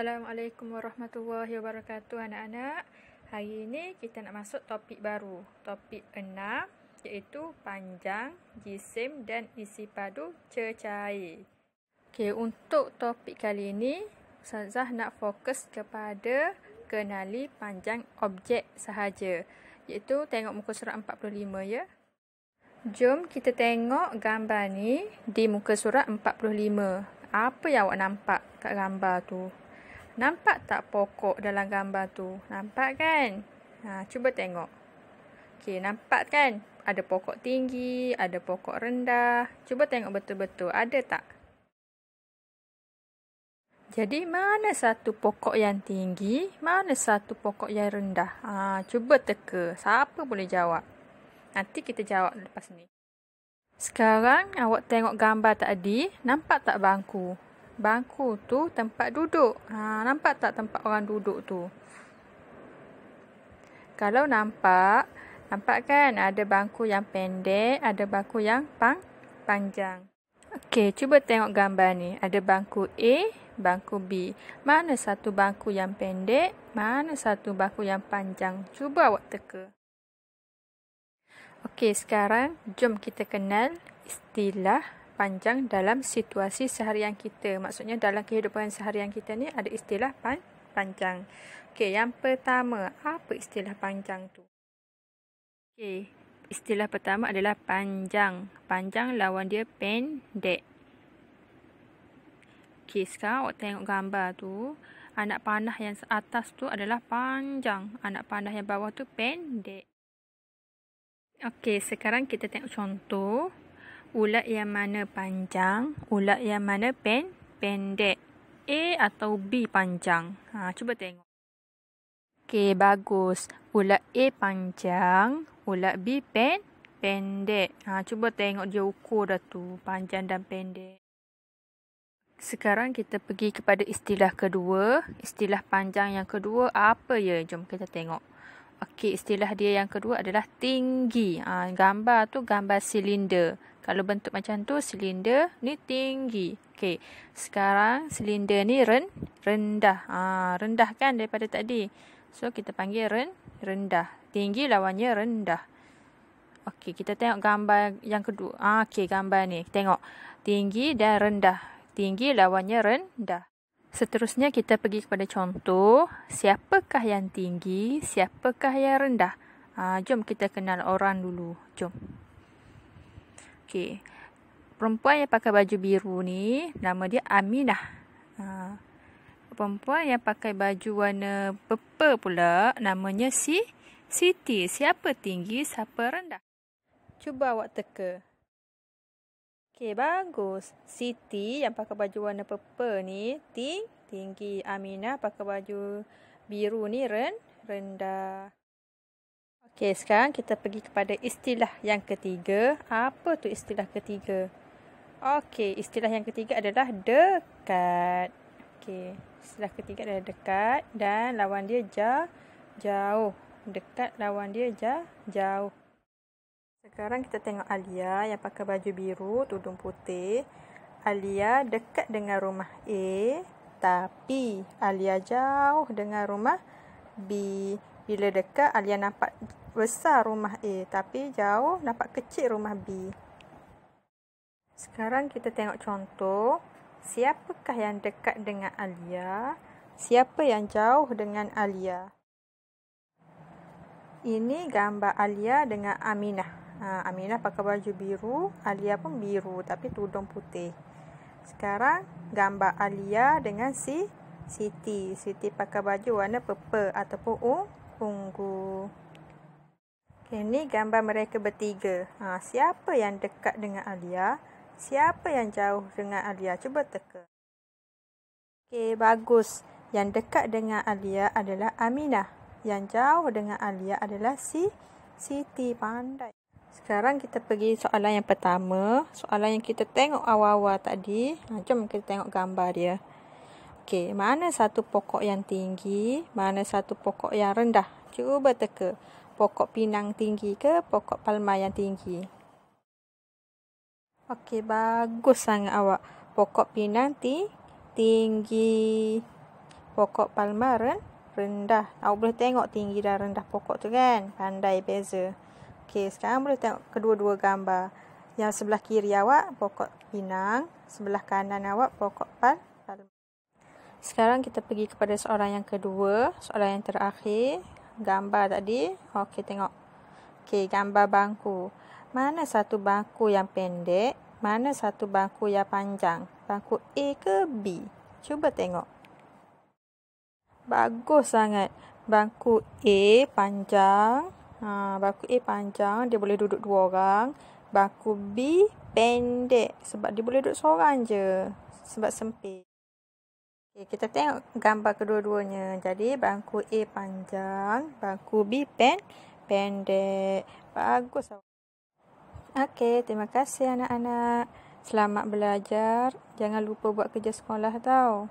Assalamualaikum warahmatullahi wabarakatuh anak-anak. Hari ini kita nak masuk topik baru, topik 6, iaitu panjang, jisim dan isi padu cecair. Okey, untuk topik kali ini Ustazah nak fokus kepada kenali panjang objek sahaja, iaitu tengok muka surat 45 ya. Jom kita tengok gambar ni di muka surat 45. Apa yang awak nampak kat gambar tu? Nampak tak pokok dalam gambar tu? Nampak kan? Cuba tengok. Okey, nampak kan? Ada pokok tinggi, ada pokok rendah. Cuba tengok betul-betul. Ada tak? Jadi, mana satu pokok yang tinggi? Mana satu pokok yang rendah? Cuba teka. Siapa boleh jawab? Nanti kita jawab lepas ni. Sekarang, awak tengok gambar tadi. Nampak tak bangku? Bangku tu tempat duduk. Nampak tak tempat orang duduk tu? Kalau nampak kan ada bangku yang pendek, ada bangku yang panjang. Okey, cuba tengok gambar ni. Ada bangku A, bangku B. Mana satu bangku yang pendek, mana satu bangku yang panjang? Cuba awak teka. Okey, sekarang jom kita kenal istilah panjang dalam situasi seharian kita. Maksudnya dalam kehidupan seharian kita ni ada istilah panjang. Okey, yang pertama, apa istilah panjang tu? Okey, istilah pertama adalah panjang. Panjang lawan dia pendek. Okey, sekarang awak tengok gambar tu. Anak panah yang atas tu adalah panjang. Anak panah yang bawah tu pendek. Okey, sekarang kita tengok contoh. Ulat yang mana panjang, ulat yang mana pendek. A atau B panjang? Cuba tengok. Okey, bagus. Ulat A panjang, ulat B pendek. Cuba tengok dia ukur dah tu, panjang dan pendek. Sekarang kita pergi kepada istilah kedua. Istilah panjang yang kedua apa ya? Jom kita tengok. Okey, istilah dia yang kedua adalah tinggi. Gambar tu gambar silinder. Kalau bentuk macam tu, silinder ni tinggi. Okey, sekarang silinder ni rendah. Rendah kan daripada tadi. So, kita panggil rendah. Tinggi lawannya rendah. Okey, kita tengok gambar yang kedua. Okey, gambar ni. Tengok. Tinggi dan rendah. Tinggi lawannya rendah. Seterusnya kita pergi kepada contoh. Siapakah yang tinggi? Siapakah yang rendah? Jom kita kenal orang dulu. Jom. Okey. Perempuan yang pakai baju biru ni, nama dia Aminah. Perempuan yang pakai baju warna purple pula, namanya Siti. Siapa tinggi, siapa rendah? Cuba awak teka. Okey, bagus. Siti yang pakai baju warna purple ni tinggi. Aminah pakai baju biru ni rendah. Okey, sekarang kita pergi kepada istilah yang ketiga. Apa tu istilah ketiga? Okey, istilah yang ketiga adalah dekat. Okey, istilah ketiga adalah dekat dan lawan dia jauh. Dekat lawan dia jauh. Sekarang kita tengok Alia yang pakai baju biru, tudung putih. Alia dekat dengan rumah A, tapi Alia jauh dengan rumah B. Bila dekat, Alia nampak besar rumah A, tapi jauh nampak kecil rumah B. Sekarang kita tengok contoh. Siapakah yang dekat dengan Alia? Siapa yang jauh dengan Alia? Ini gambar Alia dengan Aminah. Aminah pakai baju biru, Alia pun biru tapi tudung putih. Sekarang gambar Alia dengan Siti. Siti pakai baju warna purple ataupun ungu. Okay, ini gambar mereka bertiga. Siapa yang dekat dengan Alia? Siapa yang jauh dengan Alia? Cuba teka. Okey, bagus. Yang dekat dengan Alia adalah Aminah. Yang jauh dengan Alia adalah Siti. Pandai. Sekarang kita pergi soalan yang pertama. Soalan yang kita tengok awal-awal tadi. Jom kita tengok gambar dia. Okey, mana satu pokok yang tinggi? Mana satu pokok yang rendah? Cuba teka. Pokok pinang tinggi ke pokok palma yang tinggi? Okey, bagus sangat awak. Pokok pinang tinggi. Pokok palma rendah. Awak boleh tengok tinggi dan rendah pokok tu kan. Pandai beza. Okey, sekarang boleh tengok kedua-dua gambar. Yang sebelah kiri awak pokok pinang, sebelah kanan awak pokok palma. Sekarang kita pergi kepada soalan yang kedua, soalan yang terakhir. Gambar tadi. Okey, tengok. Okey, gambar bangku. Mana satu bangku yang pendek? Mana satu bangku yang panjang? Bangku A ke B? Cuba tengok. Bagus sangat. Bangku A panjang. Bangku A panjang. Dia boleh duduk 2 orang. Bangku B pendek. Sebab dia boleh duduk seorang je. Sebab sempit. Okay, kita tengok gambar kedua-duanya. Jadi bangku A panjang. Bangku B pendek. Bagus. Okey, terima kasih anak-anak. Selamat belajar. Jangan lupa buat kerja sekolah tau.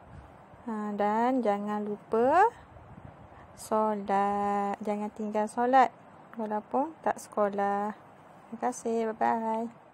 Dan jangan lupa solat. Jangan tinggal solat walaupun tak sekolah. Terima kasih. Bye-bye.